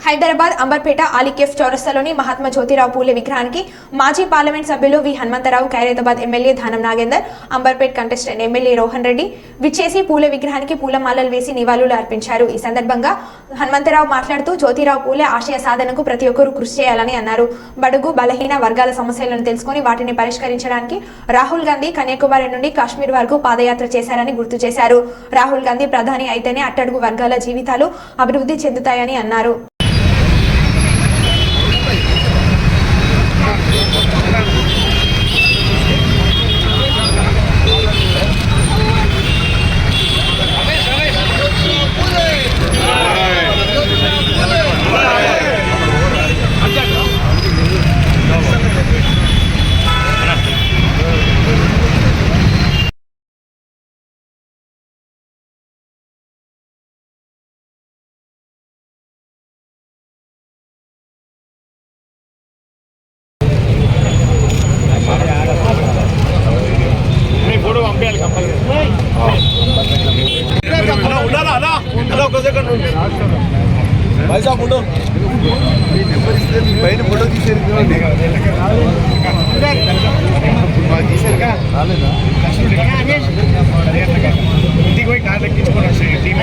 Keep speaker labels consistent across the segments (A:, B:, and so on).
A: హైదరాబాద్ అంబర్పేట ఆలికేఫ్ చౌరస్తాలోని మహాత్మా జ్యోతిరావు పూలే విగ్రహానికి మాజీ పార్లమెంట్ సభ్యులు వి Hanumantharao, Khairatabad MLA ధానం Nagender, Amberpet contestant MLA Rohan Reddy విచ్చేసి పూలే విగ్రహానికి పూలమాలలు వేసి నివాళులు అర్పించారు. ఈ సందర్భంగా హనుమంతరావు మాట్లాడుతూ జ్యోతిరావు పూలే ఆశయ సాధనకు ప్రతి ఒక్కరూ కృషి చేయాలని అన్నారు. బడుగు బలహీన వర్గాల సమస్యలను తెలుసుకుని వాటిని పరిష్కరించడానికి రాహుల్ గాంధీ కన్యాకుమారి నుండి కాశ్మీర్ వరకు పాదయాత్ర చేశారని గుర్తు చేశారు. రాహుల్ గాంధీ ప్రధాని అయితేనే అట్టడుగు వర్గాల జీవితాలు అభివృద్ధి చెందుతాయని అన్నారు.
B: भाई साहब फोटो भाई ने फोटो తీసేరు తీసేరు కా రాలేదా ఇది कोई కార్ ఎక్కించుకోరా టీం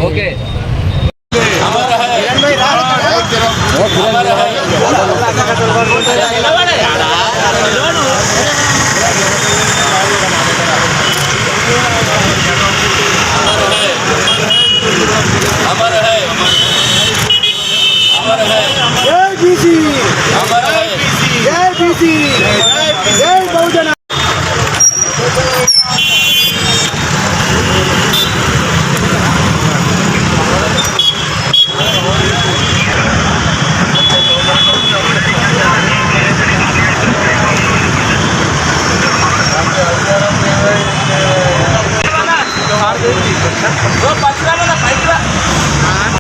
B: ओके हमारा है हमारा है हमारा है जय बीसी हमारा है जय बीसी जय बहुजन।